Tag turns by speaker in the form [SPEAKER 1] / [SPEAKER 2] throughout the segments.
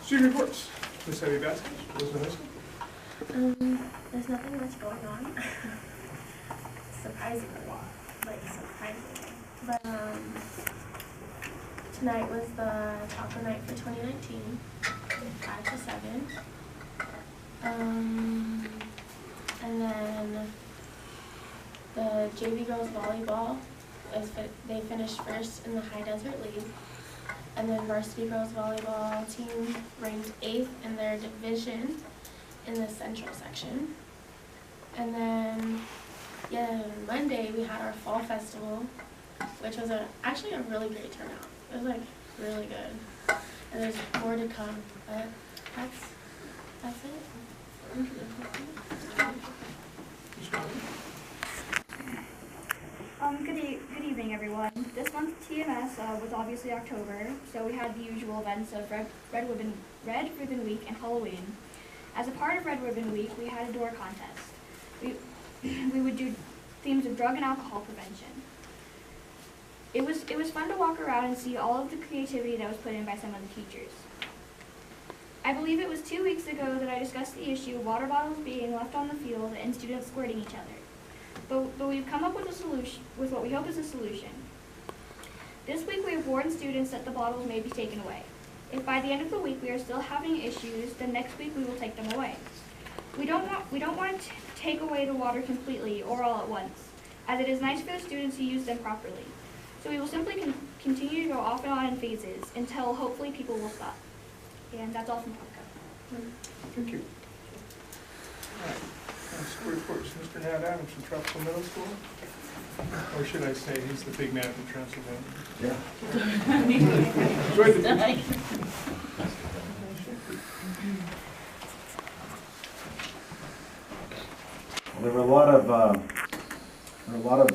[SPEAKER 1] Student reports. Ms. Heavy Basket, Roseland High School.
[SPEAKER 2] There's nothing much going on. Surprisingly. But tonight was the taco night for 2019, 5 to 7. And then the JV girls volleyball they finished first in the High Desert League. And then varsity girls volleyball team ranked 8th in their division in the central section. And then, Monday we had our fall festival, which was actually a really great turnout. It was like really good. And there's more to come, but that's it.
[SPEAKER 3] Good evening, everyone. This month's TMS was obviously October, so we had the usual events of Red Ribbon Week and Halloween. As a part of Red Ribbon Week, we had a door contest. We would do themes of drug and alcohol prevention. It was fun to walk around and see all of the creativity that was put in by some of the teachers. I believe it was 2 weeks ago that I discussed the issue of water bottles being left on the field and students squirting each other. But we've come up with a solution, with what we hope is a solution. This week we have warned students that the bottles may be taken away. If by the end of the week we are still having issues, then next week we will take them away. We don't want to take away the water completely or all at once, as it is nice for the students to use them properly. So we will simply continue to go off and on in phases until hopefully people will stop. And that's all from Tropico.
[SPEAKER 1] Thank you. All right. School reports. Mr. Nat Adams from Tropico Middle School. Or should I say he's the big man from Transylvania?
[SPEAKER 4] Yeah.
[SPEAKER 1] Enjoy the day.
[SPEAKER 4] Well, there were a lot of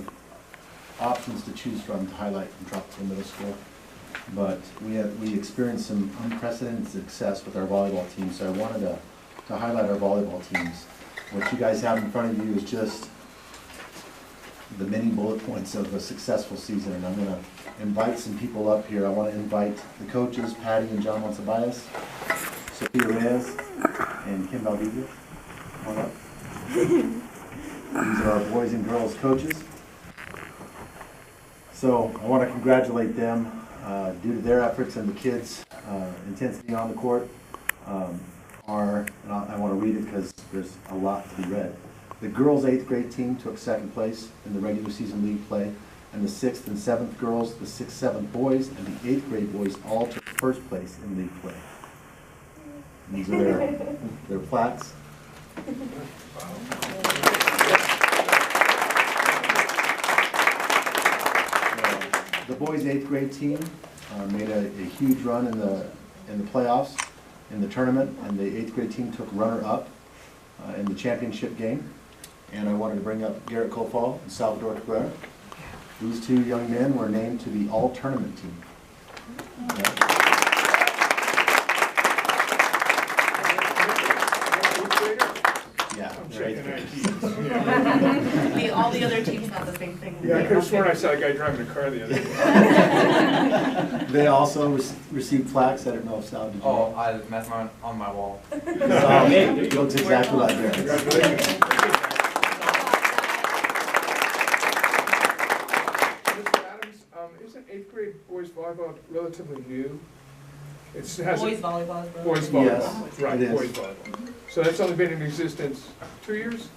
[SPEAKER 4] options to choose from to highlight from Tropico Middle School, but we experienced some unprecedented success with our volleyball team. So I wanted to highlight our volleyball teams. What you guys have in front of you is just the many bullet points of a successful season, and I'm going to invite some people up here. I want to invite the coaches, Patty and John Monsabias, Sophia Reyes, and Kim Valdivia. Come on up. These are our boys and girls coaches. So I want to congratulate them due to their efforts and the kids' intensity on the court. And I want to read it because there's a lot to be read. The girls' 8th grade team took 2nd place in the regular season league play, and the 6th and 7th girls, the 6th, 7th boys, and the 8th grade boys all took 1st place in league play. And these are their plaques. The boys' 8th grade team made a huge run in the playoffs, in the tournament, and the 8th grade team took runner-up in the championship game. And I wanted to bring up Garett, Kofahl, and Salvador, Cabrera. These 2 young men were named to the All Tournament Team. Yeah.
[SPEAKER 5] All the other teams have the same thing.
[SPEAKER 1] Yeah, I could have sworn I saw a guy driving a car the other day.
[SPEAKER 4] They also received plaques. I don't know if Sal did.
[SPEAKER 6] Oh, I have mine on my wall.
[SPEAKER 4] It looks exactly like that.
[SPEAKER 1] Congratulations. Mr. Adams, isn't 8th grade boys volleyball relatively new? Boys
[SPEAKER 5] volleyball.
[SPEAKER 1] Boys volleyball.
[SPEAKER 4] Yes,
[SPEAKER 1] right,
[SPEAKER 4] it is.
[SPEAKER 1] boys volleyball. So that's only been in existence 2 years?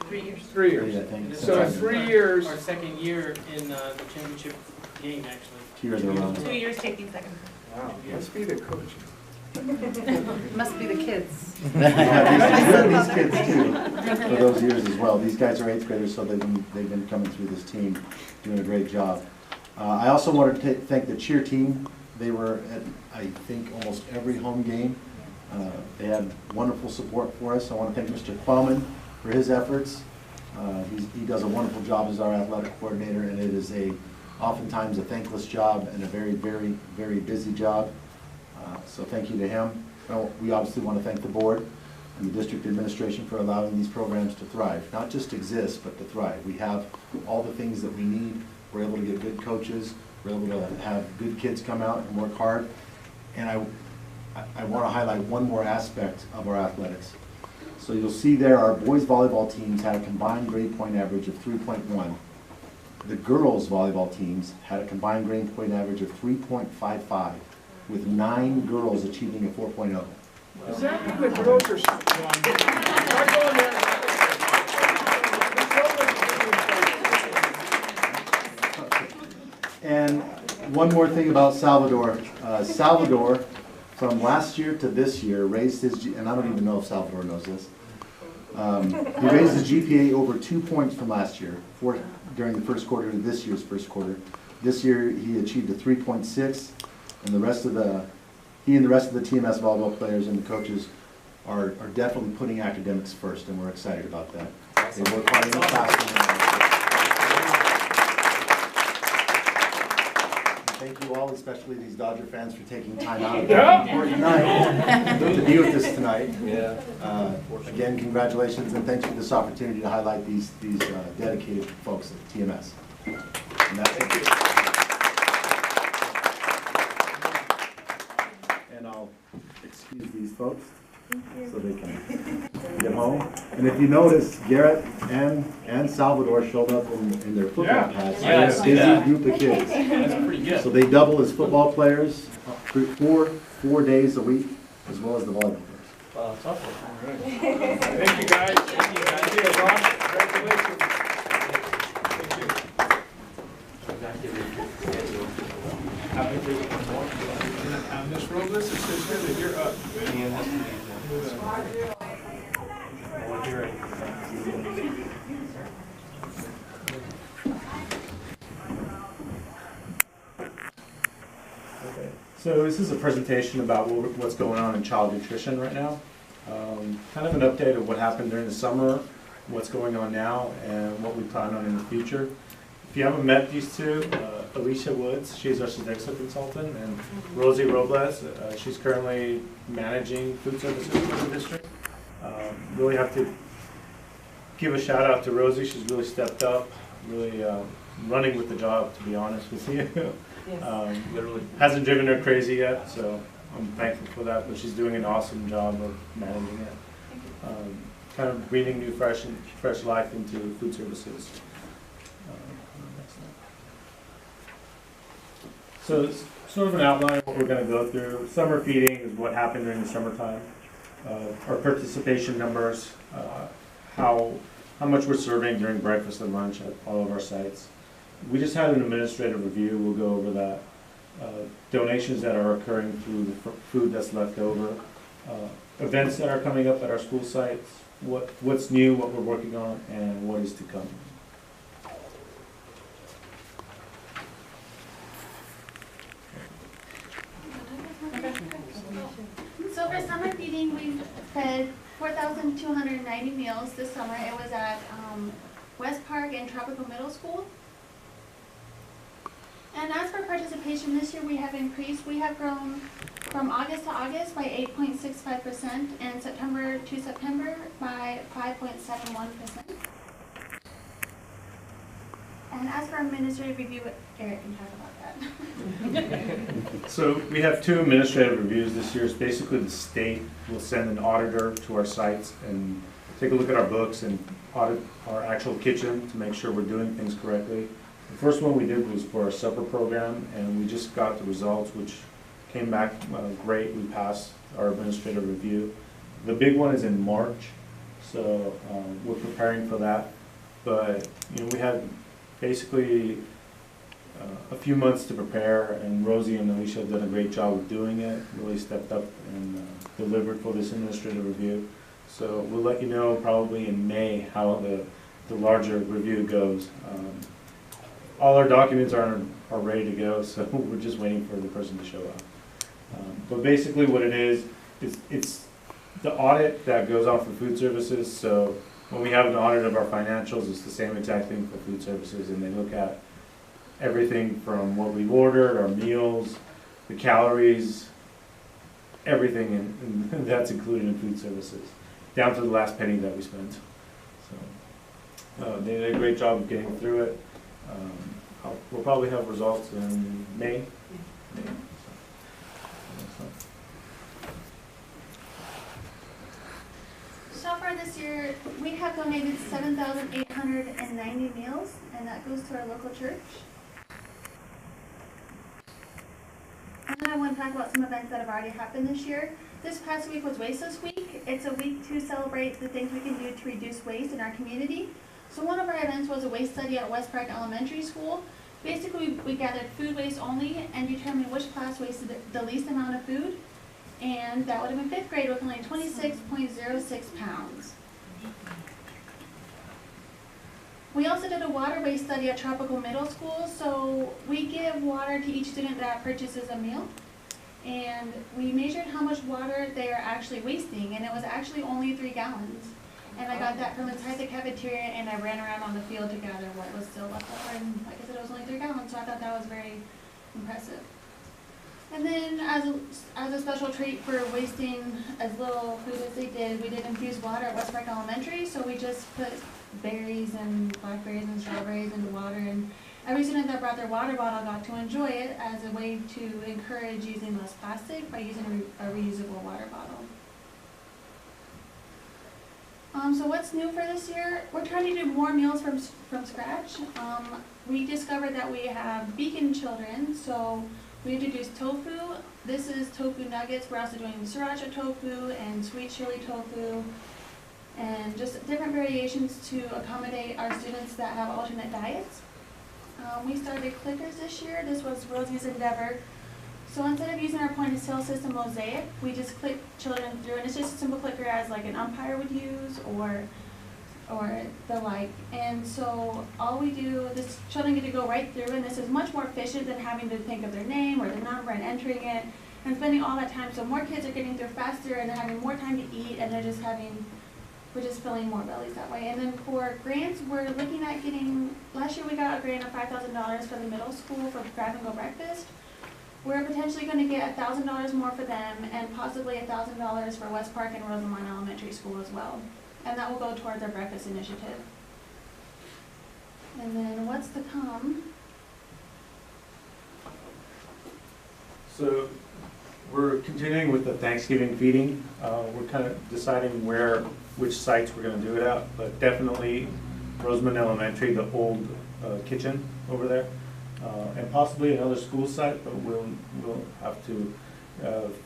[SPEAKER 5] 3 years.
[SPEAKER 1] 3 years.
[SPEAKER 4] Yeah, I think.
[SPEAKER 1] So in 3 years.
[SPEAKER 7] Our 2nd year in the championship game, actually.
[SPEAKER 4] 2 years around.
[SPEAKER 5] 2 years taking 2nd.
[SPEAKER 1] Wow, must be the coach.
[SPEAKER 5] Must be the kids.
[SPEAKER 4] These kids too, for those years as well. These guys are 8th graders, so they've been coming through this team, doing a great job. I also wanted to thank the cheer team. They were at, I think, almost every home game. They had wonderful support for us. I want to thank Mr. Plowman for his efforts. He does a wonderful job as our athletic coordinator, and it is oftentimes a thankless job and a very, very, very busy job. So thank you to him. We obviously want to thank the board and the district administration for allowing these programs to thrive. Not just exist, but to thrive. We have all the things that we need. We're able to get good coaches. We're able to have good kids come out and work hard. And I want to highlight one more aspect of our athletics. So you'll see there our boys volleyball teams had a combined grade point average of 3.1. The girls volleyball teams had a combined grade point average of 3.55, with 9 girls achieving a 4.0.
[SPEAKER 1] Does that mean the girls are? Start going there.
[SPEAKER 4] And one more thing about Salvador. Salvador, from last year to this year, raised his, and I don't even know if Salvador knows this, he raised his GPA over 2 points from last year, during the first quarter to this year's first quarter. This year, he achieved a 3.6, and he and the rest of the TMS volleyball players and the coaches are definitely putting academics first, and we're excited about that. They work hard in the classroom. Thank you all, especially these Dodger fans, for taking time out of their important night to be with us tonight. Again, congratulations, and thanks for this opportunity to highlight these dedicated folks at TMS. And that's it. And I'll excuse these folks so they can get home. And if you notice, Garett and Salvador showed up in their football pads.
[SPEAKER 7] Yeah, I
[SPEAKER 4] So
[SPEAKER 7] see
[SPEAKER 4] they're a
[SPEAKER 7] that.
[SPEAKER 4] busy group of kids.
[SPEAKER 7] That's pretty good.
[SPEAKER 4] So they double as football players, four days a week, as well as the volleyball players.
[SPEAKER 7] Wow, that's awesome.
[SPEAKER 1] Thank you, guys. Thank you, guys. Yeah, Ron, congratulations. Thank you. Ms. Robles, it says here that you're up.
[SPEAKER 8] Okay. So this is a presentation about what's going on in child nutrition right now. Kind of an update of what happened during the summer, what's going on now, and what we plan on in the future. If you haven't met these two, Alicia Woods, she's our Sodexo consultant, and Rosie Robles, she's currently managing food services for the district. Really have to give a shout out to Rosie. She's really stepped up, really running with the job, to be honest with you. Literally hasn't driven her crazy yet, so I'm thankful for that, but she's doing an awesome job of managing it. Kind of breathing new fresh life into food services. So it's sort of an outline of what we're going to go through. Summer feeding is what happened during the summertime. Our participation numbers, how much we're serving during breakfast and lunch at all of our sites. We just had an administrative review. We'll go over that. Donations that are occurring through the food that's left over. Events that are coming up at our school sites. What's new, what we're working on, and what is to come.
[SPEAKER 9] So for summer feeding, we've fed 4,290 meals this summer. It was at West Park and Tropico Middle School. And as for participation, this year we have increased. We have grown from August to August by 8.65% and September to September by 5.71%. And as for administrative review, Garett can talk about that.
[SPEAKER 8] So we have 2 administrative reviews this year. It's basically the state will send an auditor to our sites and take a look at our books and audit our actual kitchen to make sure we're doing things correctly. The first one we did was for our supper program, and we just got the results, which came back great. We passed our administrative review. The big one is in March, so we're preparing for that. But we had basically a few months to prepare, and Rosie and Alicia have done a great job of doing it, really stepped up and delivered for this administrative review. So we'll let you know probably in May how the larger review goes. All our documents are ready to go, so we're just waiting for the person to show up. But basically what it is it's the audit that goes on for food services. So when we have an audit of our financials, it's the same exact thing for food services, and they look at everything from what we've ordered, our meals, the calories, everything, and that's included in food services, down to the last penny that we spent. So they did a great job of getting through it. We'll probably have results in May.
[SPEAKER 9] this year, we have donated 7,890 meals, and that goes to our local church. And then I want to talk about some events that have already happened this year. This past week was Wasteless Week. It's a week to celebrate the things we can do to reduce waste in our community. So one of our events was a waste study at West Park Elementary School. Basically, we gathered food waste only and determined which class wasted the least amount of food. And that would have been 5th grade with only 26.06 pounds. We also did a water waste study at Tropico Middle School. So we give water to each student that purchases a meal. And we measured how much water they are actually wasting, and it was actually only 3 gallons. And I got that from inside the cafeteria, and I ran around on the field to gather what was still left over. And like I said, it was only 3 gallons, so I thought that was very impressive. And then as a special treat for wasting as little food as they did, we did infused water at West Park Elementary. So we just put berries and blackberries and strawberries into water, and every student that brought their water bottle got to enjoy it as a way to encourage using less plastic by using a reusable water bottle. So what's new for this year? We're trying to do more meals from scratch. We discovered that we have vegan children, so we introduced tofu. This is tofu nuggets. We're also doing sriracha tofu and sweet chili tofu, and just different variations to accommodate our students that have alternate diets. We started clickers this year. This was Rosie's endeavor. So instead of using our point of sale system Mosaic, we just click children through, and it's just a simple clicker as like an umpire would use or the like. And so all we do, this children get to go right through, and this is much more efficient than having to think of their name or the number and entering it and spending all that time. So more kids are getting through faster, and they're having more time to eat, and we're just filling more bellies that way. And then for grants, we're looking at getting, last year we got a grant of $5,000 for the middle school for grab and go breakfast. We're potentially going to get $1,000 more for them, and possibly $1,000 for West Park and Rosamond Elementary School as well. And that will go toward their breakfast initiative. And then what's to come?
[SPEAKER 8] So we're continuing with the Thanksgiving feeding. We're kind of deciding which sites we're going to do it at, but definitely Rosamond Elementary, the old kitchen over there, and possibly another school site, but we'll have to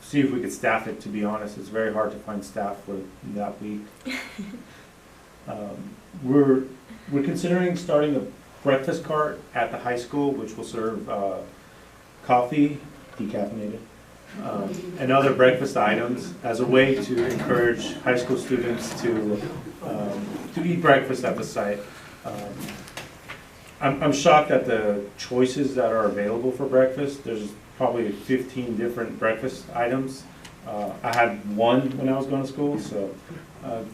[SPEAKER 8] see if we could staff it. To be honest, it's very hard to find staff for that week. We're considering starting a breakfast cart at the high school, which will serve coffee, decaffeinated, and other breakfast items as a way to encourage high school students to eat breakfast at the site. I'm shocked at the choices that are available for breakfast. There's probably 15 different breakfast items. I had one when I was going to school, so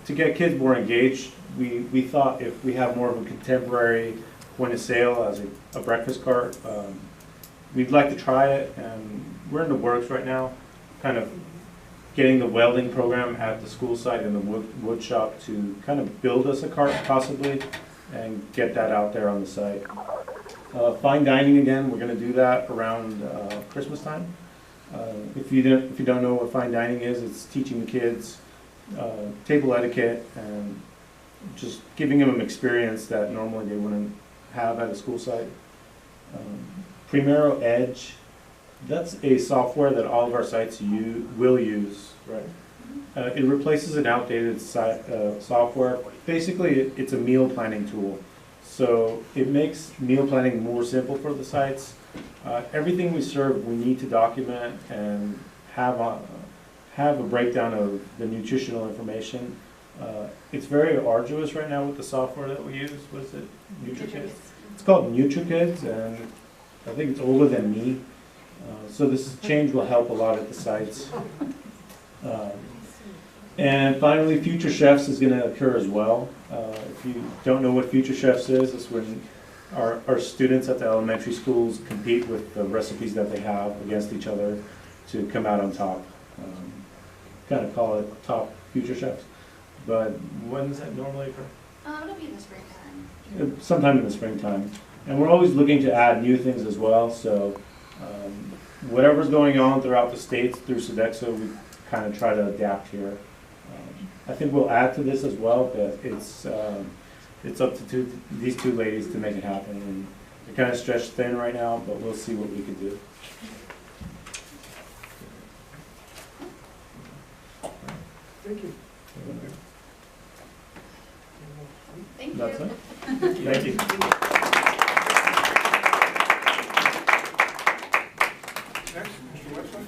[SPEAKER 8] to get kids more engaged, we thought if we have more of a contemporary point of sale as a breakfast cart, we'd like to try it, and we're in the works right now, kind of getting the welding program at the school site and the wood shop to kind of build us a cart possibly and get that out there on the site. Fine dining again, we're going to do that around Christmas time. If you don't know what fine dining is, it's teaching the kids table etiquette and just giving them an experience that normally they wouldn't have at a school site. Primero Edge, that's a software that all of our sites will use, right? It replaces an outdated software. Basically, it's a meal planning tool. So it makes meal planning more simple for the sites. Everything we serve, we need to document and have a breakdown of the nutritional information. It's very arduous right now with the software that we use. What is it? NutriKids? It's called NutriKids, and I think it's older than me. So this change will help a lot at the sites. And finally, Future Chefs is going to occur as well. If you don't know what Future Chefs is, it's when our students at the elementary schools compete with the recipes that they have against each other to come out on top. Kind of call it Top Future Chefs. But when does that normally occur?
[SPEAKER 9] It'll be in the springtime.
[SPEAKER 8] Sometime in the springtime. And we're always looking to add new things as well. So whatever's going on throughout the states through Sodexo, we kind of try to adapt here. I think we'll add to this as well, but it's up to these two ladies to make it happen. And they're kind of stretched thin right now, but we'll see what we can do.
[SPEAKER 1] Thank you.
[SPEAKER 9] Thank you.
[SPEAKER 8] That's it. Thank you.
[SPEAKER 1] Next, Mr. Westland.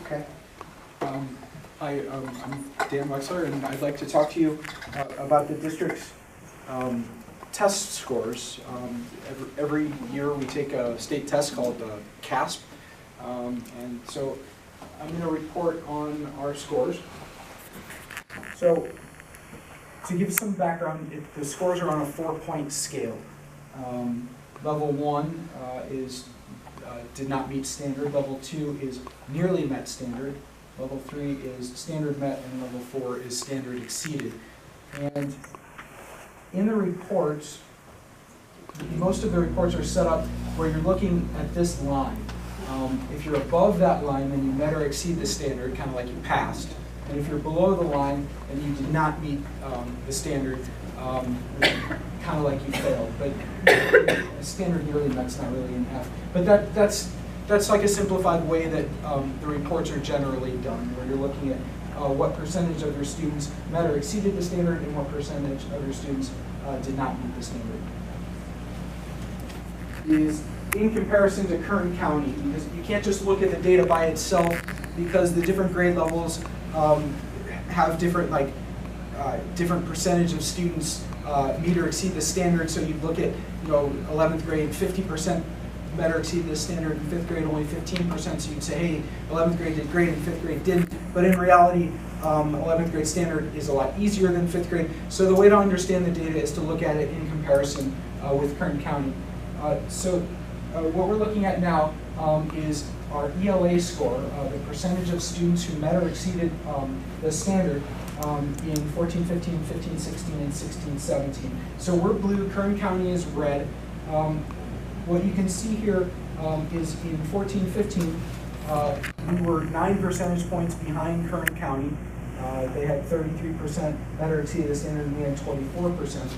[SPEAKER 10] Okay. I'm Dan Wexler, and I'd like to talk to you about the district's test scores. Every year we take a state test called CASP, and so I'm going to report on our scores. So, to give some background, the scores are on a 4-point scale. Level 1 is did not meet standard. Level 2 is nearly met standard. Level 3 is standard met, and level 4 is standard exceeded. And in the reports, most of the reports are set up where you're looking at this line. If you're above that line, then you met or exceed the standard, kind of like you passed. And if you're below the line, then you did not meet the standard, kind of like you failed. But standard nearly met's not really an F. But that's like a simplified way that the reports are generally done, where you're looking at what percentage of your students met or exceeded the standard and what percentage of your students did not meet the standard. Is in comparison to Kern County, because you can't just look at the data by itself, because the different grade levels have different different percentage of students meet or exceed the standard. So you look at 11th grade, 50% met or exceed the standard, in 5th grade only 15%. So you'd say, hey, 11th grade did great and 5th grade didn't. But in reality, 11th grade standard is a lot easier than 5th grade. So the way to understand the data is to look at it in comparison with Kern County. What we're looking at now is our ELA score, the percentage of students who met or exceeded the standard in 14-15, 15-16, and 16-17. So we're blue, Kern County is red. What you can see here is in 14-15, we were 9 percentage points behind Kern County. They had 33% met or exceeded the standard, and we had 24%.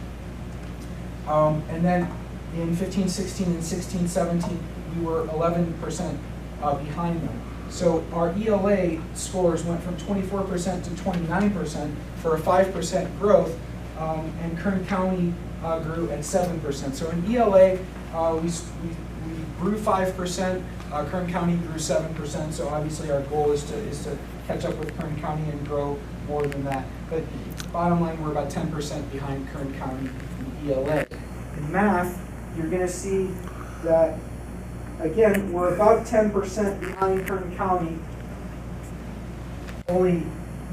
[SPEAKER 10] And then in 15-16 and 16-17, we were 11% behind them. So our ELA scores went from 24% to 29% for a 5% growth, and Kern County grew at 7%. So in ELA, we grew 5%, Kern County grew 7%, so obviously our goal is to catch up with Kern County and grow more than that. But bottom line, we're about 10% behind Kern County in ELA. In math, you're going to see that, again, we're about 10% behind Kern County. Only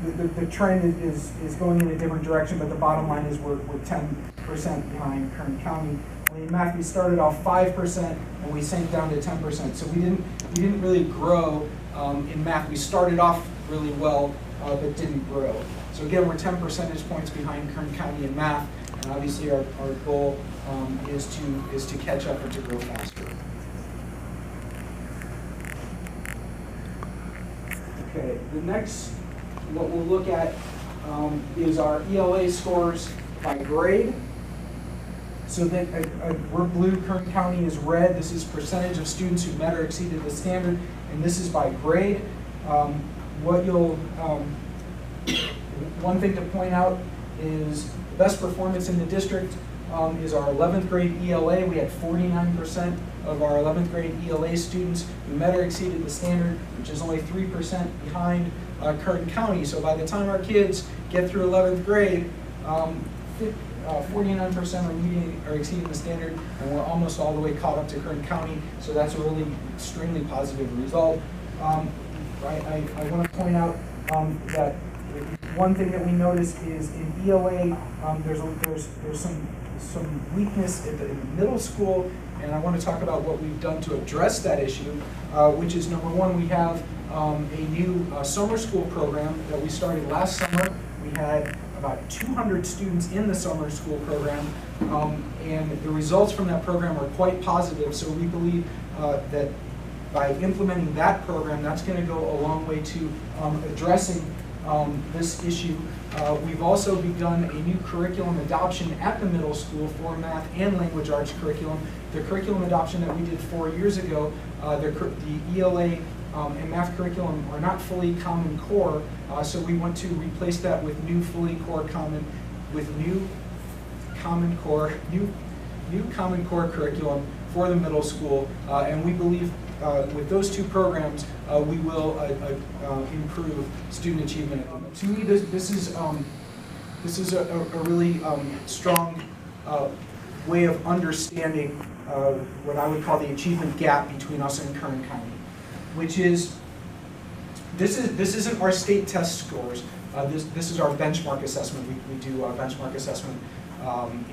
[SPEAKER 10] the trend is going in a different direction, but the bottom line is we're 10% behind Kern County. In math, we started off 5% and we sank down to 10%. So we didn't really grow in math. We started off really well, but didn't grow. So again, we're 10 percentage points behind Kern County in math, and obviously our goal is to catch up and to grow faster. Okay, the next, what we'll look at is our ELA scores by grade. So that we're blue, Kern County is red. This is percentage of students who met or exceeded the standard, and this is by grade. One thing to point out is the best performance in the district is our 11th grade ELA. We had 49% of our 11th grade ELA students who met or exceeded the standard, which is only 3% behind Kern County. So by the time our kids get through 11th grade, 49% are meeting or exceeding the standard, and we're almost all the way caught up to Kern County, so that's a really extremely positive result. right? I want to point out that one thing that we noticed is in ELA, there's some weakness in the middle school, and I want to talk about what we've done to address that issue, which is number one, we have a new summer school program that we started last summer. We had about 200 students in the summer school program, and the results from that program are quite positive, so we believe that by implementing that program, that's going to go a long way to addressing this issue. We've also begun a new curriculum adoption at the middle school for math and language arts curriculum. The curriculum adoption that we did 4 years ago, the ELA and math curriculum are not fully Common Core, so we want to replace that with new fully core Common, with new Common Core curriculum for the middle school, and we believe with those two programs, we will improve student achievement. To me, this is a really strong way of understanding what I would call the achievement gap between us and Kern County, which is this isn't our state test scores. This is our benchmark assessment. We do a benchmark assessment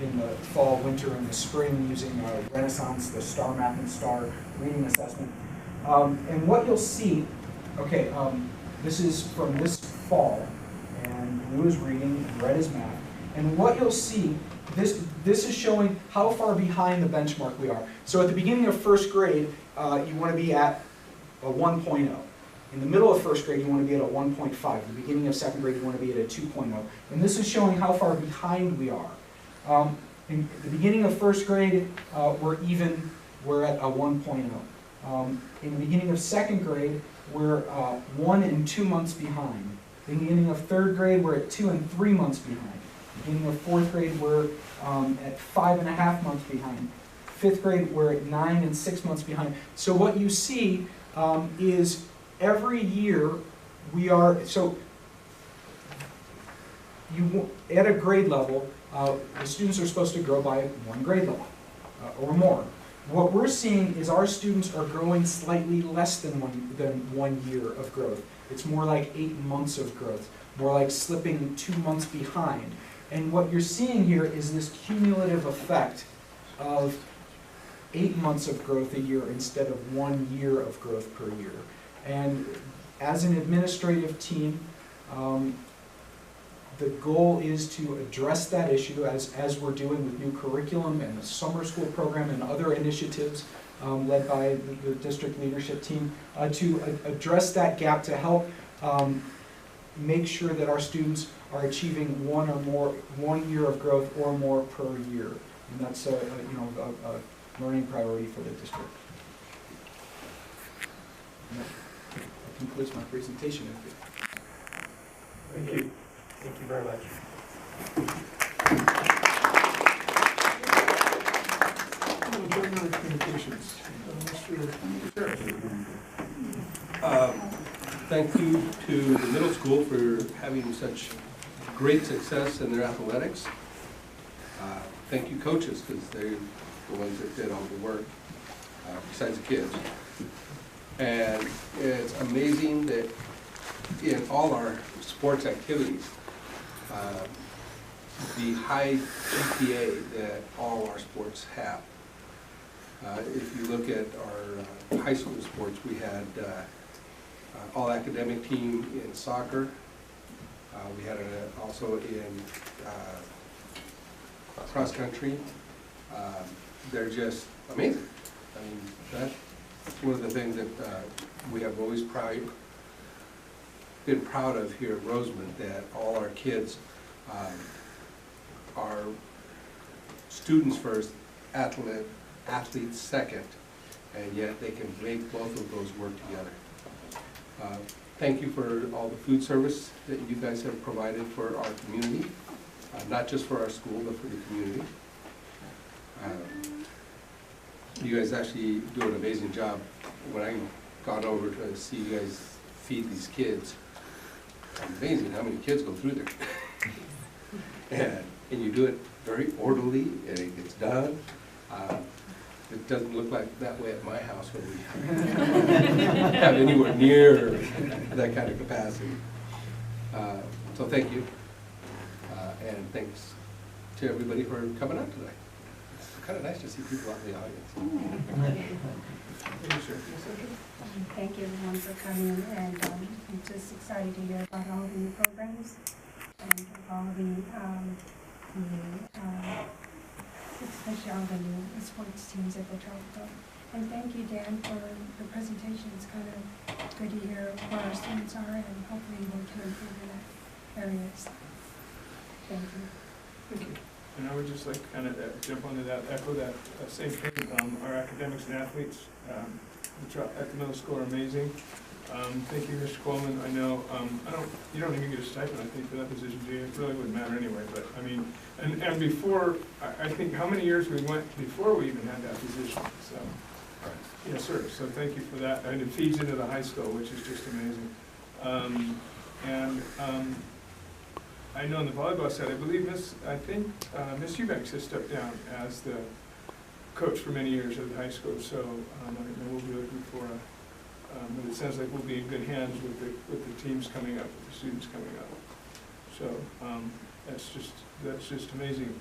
[SPEAKER 10] in the fall, winter, and the spring using Renaissance, the STAR Math and STAR reading assessment. And what you'll see, okay, this is from this fall, and blue is reading, and red is math. And what you'll see, this is showing how far behind the benchmark we are. So at the beginning of first grade, you want to be at a 1.0. In the middle of first grade, you want to be at a 1.5. At the beginning of second grade, you want to be at a 2.0. And this is showing how far behind we are. In the beginning of first grade, we're at a 1.0. In the beginning of second grade, we're 1 and 2 months behind. In the beginning of third grade, we're at 2 and 3 months behind. Beginning of fourth grade, we're at 5.5 months behind. Fifth grade, we're at 9 and 6 months behind. So what you see is every year we are, so at a grade level, the students are supposed to grow by 1 grade level or more. What we're seeing is our students are growing slightly less than 1 year of growth. It's more like 8 months of growth, more like slipping 2 months behind. And what you're seeing here is this cumulative effect of 8 months of growth a year instead of 1 year of growth per year. And as an administrative team, the goal is to address that issue as we're doing with new curriculum and the summer school program and other initiatives led by the district leadership team to address that gap to help make sure that our students are achieving 1 year of growth or more per year. And that's a learning priority for the district. And that concludes my presentation.
[SPEAKER 1] Thank you. Thank you very much. Communications.
[SPEAKER 11] Thank you to the middle school for having such great success in their athletics. Thank you coaches, because they're the ones that did all the work, besides the kids. And it's amazing that in all our sports activities, the high GPA that all our sports have. If you look at our high school sports, we had all academic team in soccer. We had also in cross country. They're just amazing. I mean, that's one of the things that we have always been proud of here at Roseman, that all our kids are students first, athletes second, and yet they can make both of those work together. Thank you for all the food service that you guys have provided for our community, not just for our school, but for the community. You guys actually do an amazing job. When I got over to see you guys feed these kids, it's amazing how many kids go through there. And you do it very orderly, and it gets done. It doesn't look like that way at my house when we have anywhere near that kind of capacity. So thank you. And thanks to everybody for coming out today. It's kind of nice to see people out in the audience.
[SPEAKER 12] Thank you everyone for coming, and I'm just excited to hear about all the new programs and all the especially all the new sports teams at the Tropico. And thank you, Dan, for the presentation. It's kind of good to hear where our students are, and hopefully we can improve in that area. So, thank you.
[SPEAKER 1] Thank you. And I would just like to kind of jump onto that, echo that same thing. Our academics and athletes at the middle school are amazing. Thank you, Mr. Coleman. I know, you don't even get a stipend, I think, for that position, do you? It really wouldn't matter anyway, but I mean, and before, I think how many years we went before we even had that position, so. Yes, sir, so thank you for that, and it feeds into the high school, which is just amazing. I know on the volleyball side, I believe Miss Eubanks has stepped down as the coach for many years at the high school, so I know we'll be looking for but it sounds like we'll be in good hands with the teams coming up, with the students coming up. So that's just amazing.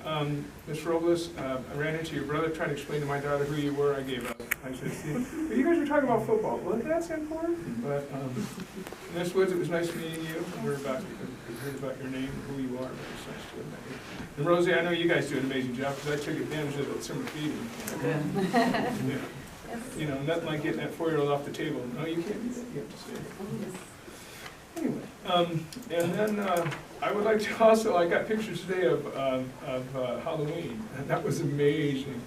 [SPEAKER 1] Ms. Robles, I ran into your brother trying to explain to my daughter who you were. I gave up. I said, see, but you guys were talking about football. Well, that's important. But Ms. Woods, it was nice meeting you. We heard about your name and who you are. But it's nice to have met you. And Rosie, I know you guys do an amazing job because I took advantage of that summer feeding. Yeah. You know, nothing like getting that 4-year-old off the table. No, you can't do that. You have to stay. Anyway, and then I would like to also, I got pictures today of Halloween, and that was amazing.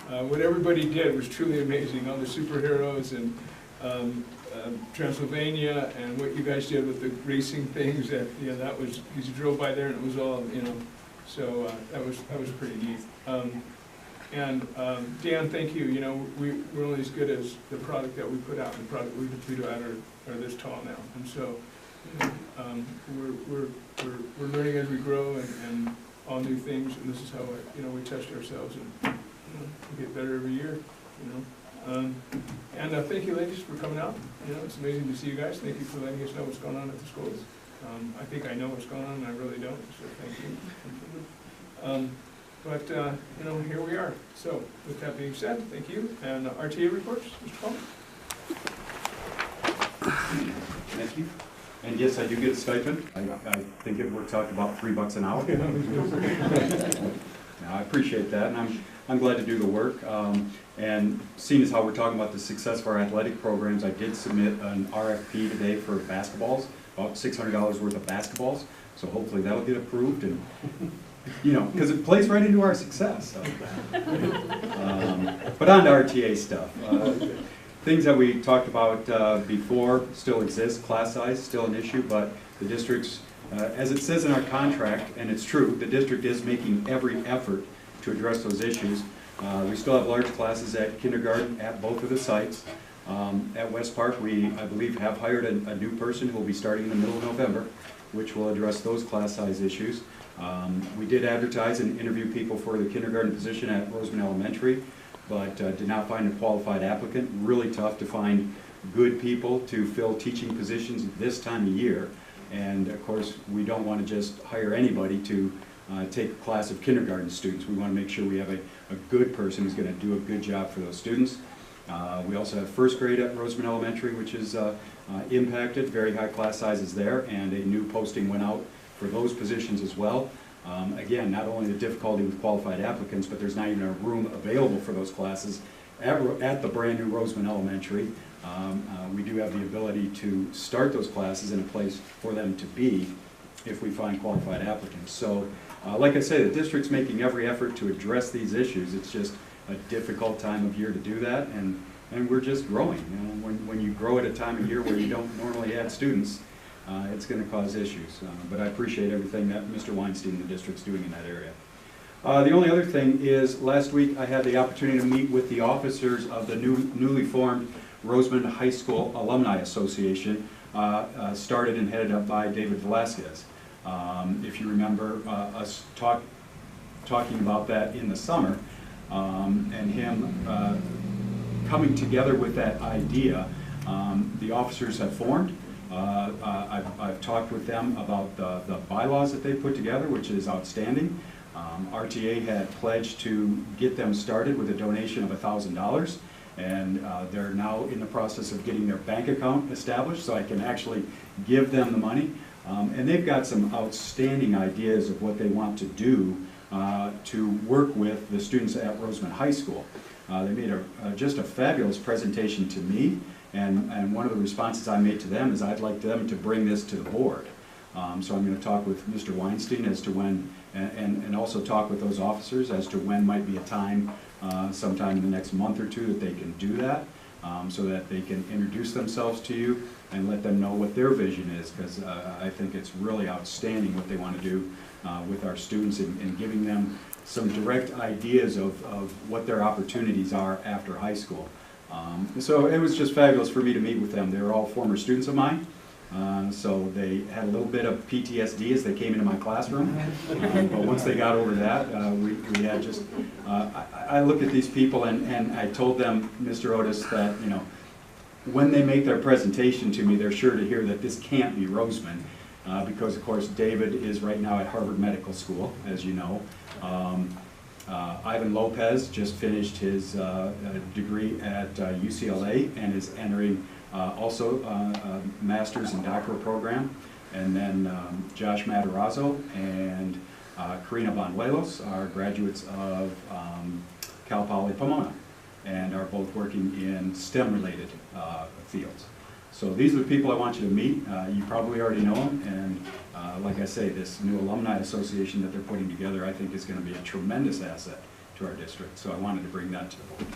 [SPEAKER 1] What everybody did was truly amazing. All the superheroes and Transylvania, and what you guys did with the racing things. That that was, because you drove by there and it was all so that was pretty neat. And Dan, thank you. We're only as good as the product that we put out. And the product we put out are this tall now, and so we're learning as we grow and all new things. And this is how we test ourselves and we get better every year. And thank you, ladies, for coming out. It's amazing to see you guys. Thank you for letting us know what's going on at the schools. I think I know what's going on, and I really don't. So thank you. But here we are. So, with that being said, thank you. And RTA reports, Mr. Coleman.
[SPEAKER 13] Thank you. And yes, I do get a stipend. I think it works out to about $3 an hour. I appreciate that, and I'm glad to do the work. And seeing as how we're talking about the success of our athletic programs, I did submit an RFP today for basketballs, about $600 worth of basketballs. So hopefully that'll get approved, and because it plays right into our success. So. But on to RTA stuff. Things that we talked about before still exist. Class size still an issue, but the district's, as it says in our contract, and it's true, the district is making every effort to address those issues. We still have large classes at kindergarten at both of the sites. At West Park, we, I believe, have hired a new person who will be starting in the middle of November, which will address those class size issues. We did advertise and interview people for the kindergarten position at Roseman Elementary, but did not find a qualified applicant. Really tough to find good people to fill teaching positions this time of year. And of course, we don't want to just hire anybody to take a class of kindergarten students. We want to make sure we have a good person who's going to do a good job for those students. We also have first grade at Roseman Elementary, which is impacted, very high class sizes there, and a new posting went out for those positions as well. Again, not only the difficulty with qualified applicants, but there's not even a room available for those classes at the brand new Roseman Elementary. We do have the ability to start those classes in a place for them to be if we find qualified applicants. So, like I say, the district's making every effort to address these issues. It's just a difficult time of year to do that, and we're just growing. When you grow at a time of year where you don't normally add students, it's going to cause issues. But I appreciate everything that Mr. Weinstein and the district's doing in that area. The only other thing is, last week I had the opportunity to meet with the officers of the newly formed Roseman High School Alumni Association, started and headed up by David Velasquez. If you remember us talking about that in the summer, and him coming together with that idea, the officers have formed, I've talked with them about the bylaws that they put together, which is outstanding. RTA had pledged to get them started with a donation of $1,000, and they're now in the process of getting their bank account established, so I can actually give them the money. And they've got some outstanding ideas of what they want to do to work with the students at Roseman High School. They made just a fabulous presentation to me, and one of the responses I made to them is I'd like them to bring this to the board. So I'm going to talk with Mr. Weinstein as to when, and also talk with those officers as to when might be a time, sometime in the next month or two, that they can do that, so that they can introduce themselves to you and let them know what their vision is, because I think it's really outstanding what they want to do with our students, and giving them some direct ideas of what their opportunities are after high school. So it was just fabulous for me to meet with them. They were all former students of mine. So they had a little bit of PTSD as they came into my classroom, but once they got over that, we had just, I looked at these people and I told them, Mr. Otis, that, you know, when they make their presentation to me, they're sure to hear that this can't be Roseman, because of course David is right now at Harvard Medical School, as you know. Ivan Lopez just finished his degree at UCLA and is entering also a master's and doctoral program. And then Josh Matarazzo and Karina Banuelos are graduates of Cal Poly Pomona and are both working in STEM-related fields. So these are the people I want you to meet. You probably already know them, and like I say, this new alumni association that they're putting together, I think, is going to be a tremendous asset to our district. So I wanted to bring that to them.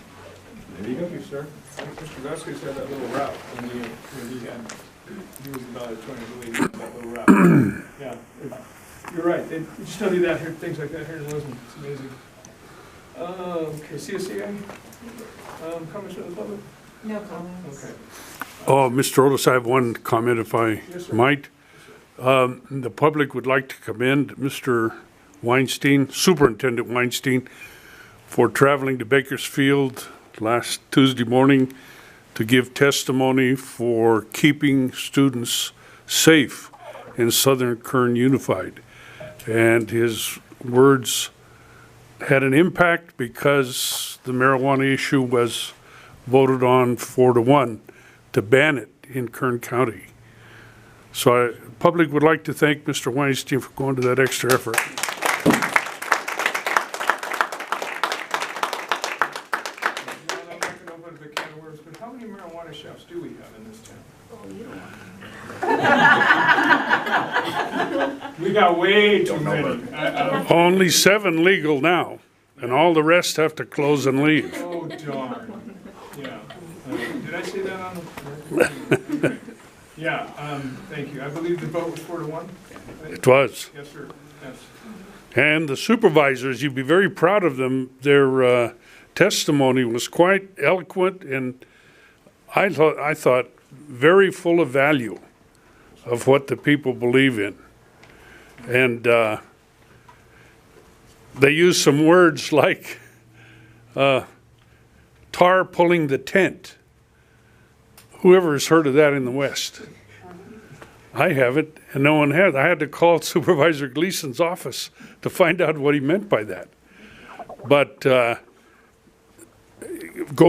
[SPEAKER 13] There you go.
[SPEAKER 1] Thank you, sir. Mr. Vasquez had that little route when he was about 20, I believe, that little route. Yeah, you're right. They just don't do that here, things like that here in Roseman. It's amazing. Okay, CSCA? Comments from the public?
[SPEAKER 5] No comments.
[SPEAKER 1] Okay.
[SPEAKER 14] Oh, Mr. Otis, I have one comment if I
[SPEAKER 1] Yes, sir.
[SPEAKER 14] might. The public would like to commend Mr. Weinstein, Superintendent Weinstein, for traveling to Bakersfield last Tuesday morning to give testimony for keeping students safe in Southern Kern Unified. And his words had an impact because the marijuana issue was voted on 4-1 to ban it in Kern County. So the public would like to thank Mr. Weinstein for going to that extra effort.
[SPEAKER 1] I'm not going to open a big can of worms, but how many marijuana shops do we have in this town? Oh, you don't want. We got way too many.
[SPEAKER 14] Only 7 legal now, and all the rest have to close and leave.
[SPEAKER 1] Oh, darn. Yeah. Did I say that on the? Yeah, thank you. I believe the vote was 4-1?
[SPEAKER 14] It was.
[SPEAKER 1] Yes, sir. Yes.
[SPEAKER 14] And the supervisors, you'd be very proud of them. Their testimony was quite eloquent and I thought very full of value of what the people believe in. And they used some words like tar pulling the tent. Whoever has heard of that in the West? I haven't, and no one has. I had to call Supervisor Gleason's office to find out what he meant by that. But go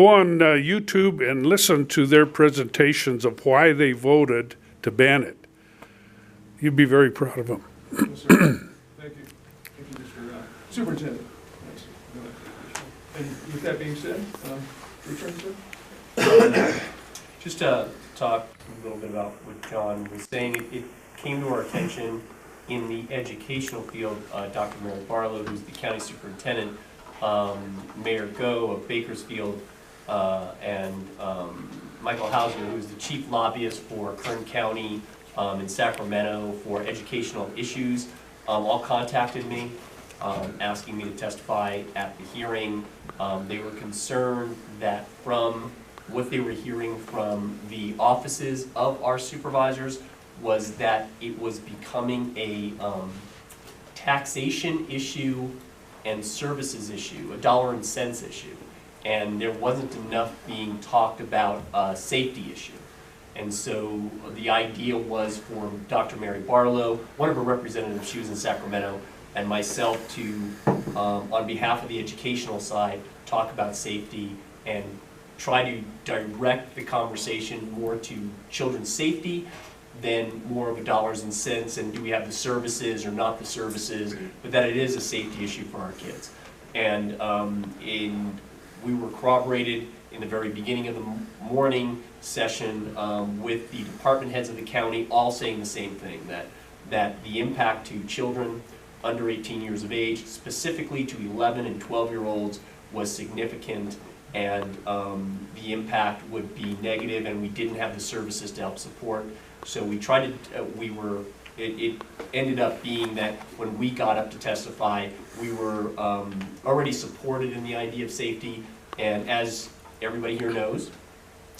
[SPEAKER 14] on YouTube and listen to their presentations of why they voted to ban it. You'd be very proud of them.
[SPEAKER 1] Yes, sir. Thank you. Thank you, Mr. Superintendent. Yes. And with that being said, your turn, sir.
[SPEAKER 15] Just to talk a little bit about what John was saying, it came to our attention in the educational field, Dr. Mary Barlow, who's the county superintendent, Mayor Go of Bakersfield, and Michael Hauser, who's the chief lobbyist for Kern County in Sacramento for educational issues, all contacted me, asking me to testify at the hearing. They were concerned that from what they were hearing from the offices of our supervisors was that it was becoming a taxation issue and services issue, a dollar and cents issue. And there wasn't enough being talked about a safety issue. And so the idea was for Dr. Mary Barlow, one of her representatives, she was in Sacramento, and myself to, on behalf of the educational side, talk about safety and try to direct the conversation more to children's safety than more of a dollars and cents and do we have the services or not the services, but that it is a safety issue for our kids. And we were corroborated in the very beginning of the morning session with the department heads of the county all saying the same thing, that the impact to children under 18 years of age, specifically to 11 and 12-year-olds, was significant, and the impact would be negative, and we didn't have the services to help support. So we tried to, it ended up being that when we got up to testify, we were already supported in the idea of safety, and as everybody here knows,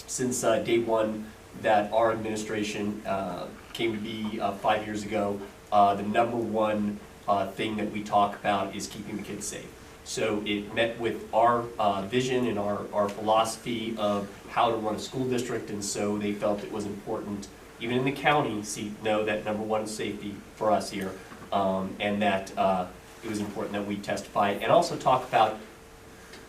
[SPEAKER 15] since day one that our administration came to be 5 years ago, the number one thing that we talk about is keeping the kids safe. So it met with our vision and our philosophy of how to run a school district, and so they felt it was important, even in the county, know that number one is safety for us here, and that it was important that we testify and also talk about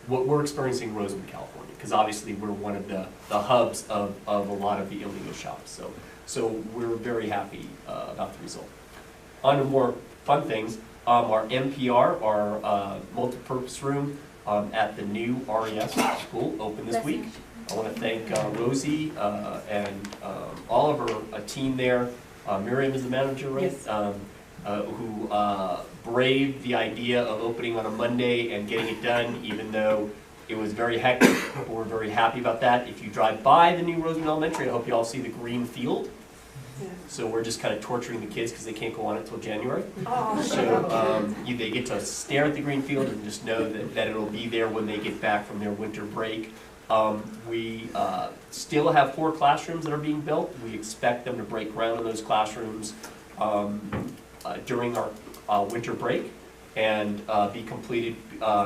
[SPEAKER 15] what we're experiencing in Roseland, California, because obviously we're one of the hubs of a lot of the illegal shops. So we're very happy about the result. On to more fun things, our MPR, our multipurpose room at the new RES school opened this week. I want to thank Rosie and all of her team there. Miriam is the manager, right? Yes. Who braved the idea of opening on a Monday and getting it done, even though it was very hectic. But we're very happy about that. If you drive by the new Roseland Elementary, I hope you all see the green field. Yeah. So we're just kind of torturing the kids because they can't go on it until January. Oh. So they get to stare at the green field and just know that it'll be there when they get back from their winter break. We still have 4 classrooms that are being built. We expect them to break ground in those classrooms during our winter break and be completed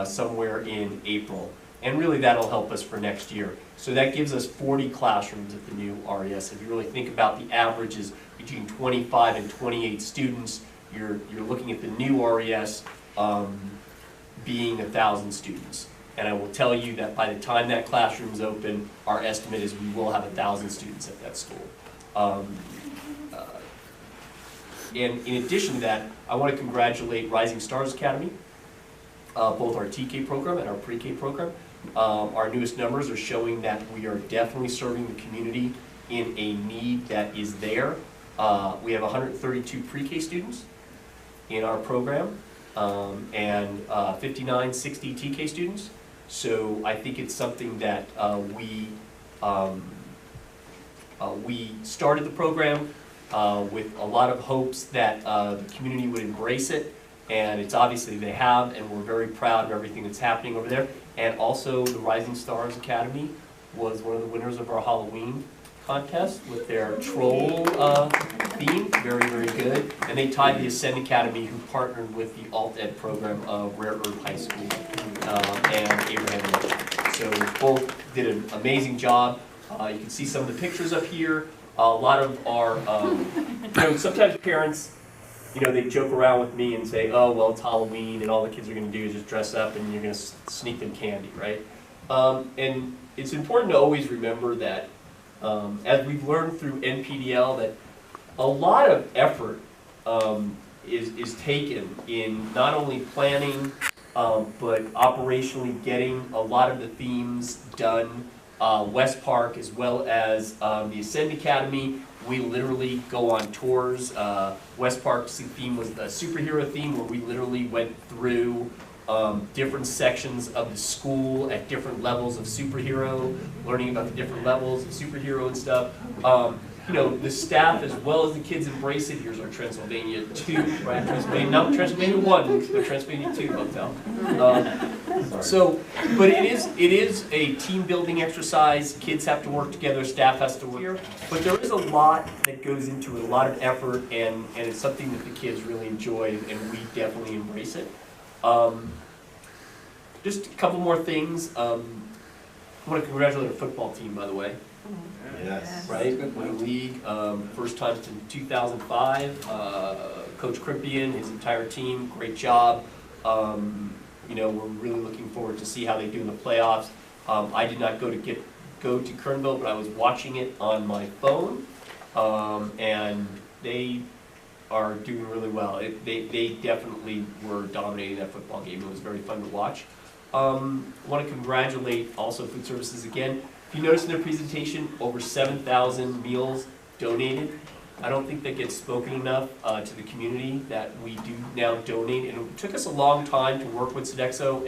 [SPEAKER 15] somewhere in April. And really that'll help us for next year. So that gives us 40 classrooms at the new RES. If you really think about the averages between 25 and 28 students, you're looking at the new RES being 1,000 students. And I will tell you that by the time that classroom is open, our estimate is we will have 1,000 students at that school. And in addition to that, I want to congratulate Rising Stars Academy, both our TK program and our pre-K program. Our newest numbers are showing that we are definitely serving the community in a need that is there. We have 132 pre-K students in our program and 59, 60 TK students. So I think it's something that we started the program with a lot of hopes that the community would embrace it, and it's obviously they have, and we're very proud of everything that's happening over there. And also the Rising Stars Academy was one of the winners of our Halloween contest with their troll theme, very, very good. And they tied the Ascend Academy, who partnered with the Alt Ed program of Rare Earth High School and Abraham Lincoln. So both did an amazing job. You can see some of the pictures up here. A lot of our, sometimes parents, they joke around with me and say, oh, well, it's Halloween and all the kids are going to do is just dress up and you're going to sneak them candy, right? And it's important to always remember that, as we've learned through NPDL, that a lot of effort is taken in not only planning, but operationally getting a lot of the themes done. West Park, as well as the Ascend Academy, we literally go on tours. West Park's theme was the superhero theme, where we literally went through different sections of the school at different levels of superhero, learning about the different levels of superhero and stuff. The staff as well as the kids embrace it. Here's our Transylvania 2, right? Not Transylvania 1, but Transylvania 2 hotel. But it is a team building exercise. Kids have to work together, staff has to work here. But there is a lot that goes into it, a lot of effort, and it's something that the kids really enjoy, and we definitely embrace it. Just a couple more things. I want to congratulate our football team, by the way.
[SPEAKER 4] Yes.
[SPEAKER 15] right? Winning league, first time since 2005. Coach Crimpian, his entire team, great job. You know, we're really looking forward to see how they do in the playoffs. I did not go to Kernville, but I was watching it on my phone, and they are doing really well. They definitely were dominating that football game. It was very fun to watch. I want to congratulate also Food Services again. If you notice in their presentation, over 7,000 meals donated. I don't think that gets spoken enough to the community that we do now donate. And it took us a long time to work with Sodexo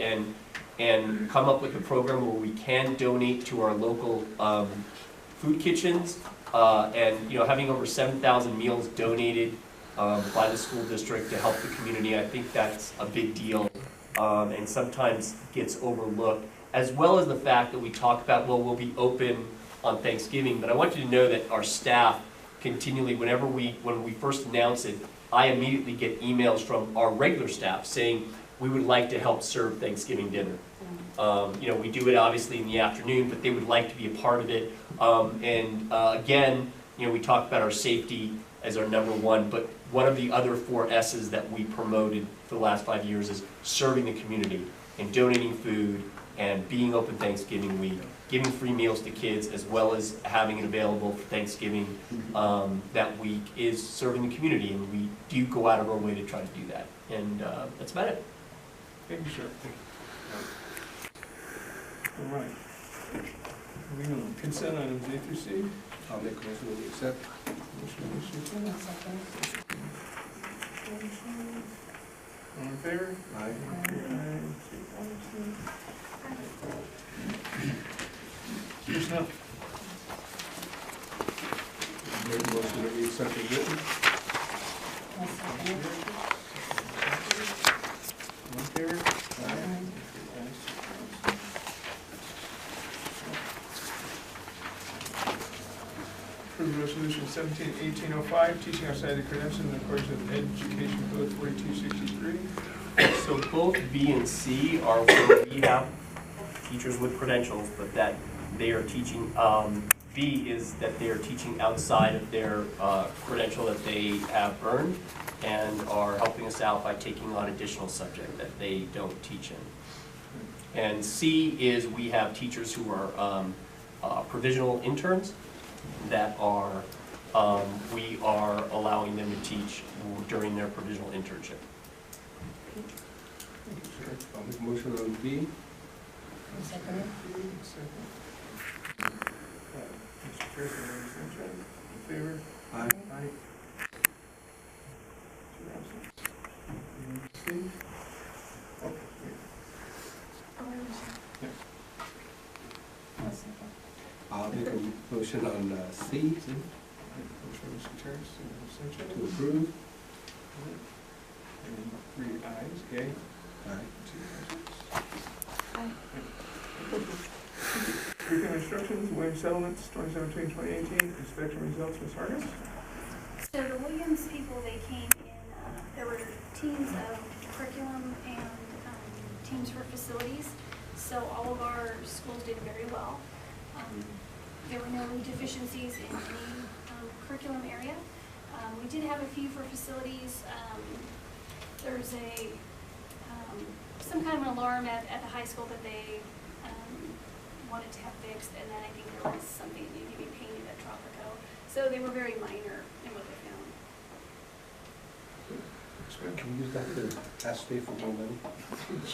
[SPEAKER 15] and come up with a program where we can donate to our local food kitchens. And you know, having over 7,000 meals donated by the school district to help the community, I think that's a big deal and sometimes gets overlooked, as well as the fact that we talk about, well, we'll be open on Thanksgiving, but I want you to know that our staff continually, when we first announce it, I immediately get emails from our regular staff saying we would like to help serve Thanksgiving dinner. You know, we do it obviously in the afternoon, but they would like to be a part of it. Again, you know, we talked about our safety as our #1, but one of the other 4 S's that we promoted for the last 5 years is serving the community and donating food and being open Thanksgiving week, giving free meals to kids, as well as having it available for Thanksgiving that week, is serving the community, and we do go out of our way to try to do that. And that's about it.
[SPEAKER 1] Thank you, sir. All right. Moving on. Consent items A through C.
[SPEAKER 11] I'll make a motion to accept.
[SPEAKER 1] Motion by Mr. Kern. All in favor?
[SPEAKER 11] Aye.
[SPEAKER 1] Personnel.
[SPEAKER 11] Make a motion that we accept as written.
[SPEAKER 1] All in favor? Aye. Approve resolution 17-1805, teaching outside the credentials in accordance with Education Code 4263.
[SPEAKER 15] So both B and C are where we have teachers with credentials, but that they are teaching, B is that they are teaching outside of their credential that they have earned and are helping us out by taking on additional subject that they don't teach in. And C is we have teachers who are provisional interns that are, we are allowing them to teach during their provisional internship.
[SPEAKER 11] I'll make a motion on B.
[SPEAKER 1] Second. Mr. Pearson, in favor?
[SPEAKER 11] Aye.
[SPEAKER 1] Aye. Two absent. Steve? Okay.
[SPEAKER 11] I'll make a motion on C.
[SPEAKER 1] Motion by Mr. Terrace,
[SPEAKER 11] To approve.
[SPEAKER 1] And 3 ayes, yea.
[SPEAKER 11] Aye.
[SPEAKER 1] 2 absent. Curriculum instructions, Williams settlements, 2017-2018, inspection results, Ms. Hargis.
[SPEAKER 3] So the Williams people, they came in, there were teams of curriculum and teams for facilities. So all of our schools did very well. There were no deficiencies in any curriculum area. We did have a few for facilities. There's some kind of an alarm at the high school that they wanted to have fixed, and then I think there was something that needed to be painted at Tropico. So they were very minor in what they found.
[SPEAKER 11] Can we use that to ask Dave for more money?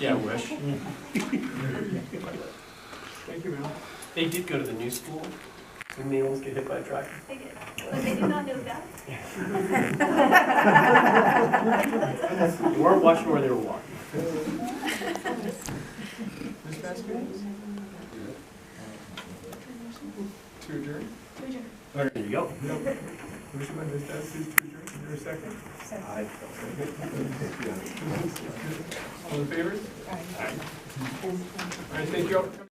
[SPEAKER 15] Yeah, I wish.
[SPEAKER 1] Thank you, ma'am.
[SPEAKER 15] They did go to the new school. Didn't they almost get hit by a tractor?
[SPEAKER 3] They did, but they did not know that.
[SPEAKER 15] They weren't watching where they were walking.
[SPEAKER 1] Ms. Vasquez? To adjourn?
[SPEAKER 15] There you go.
[SPEAKER 1] Motion by Ms. Vasquez to adjourn, is there a second?
[SPEAKER 11] Aye.
[SPEAKER 1] All in favor? Aye. All right, thank you all for coming.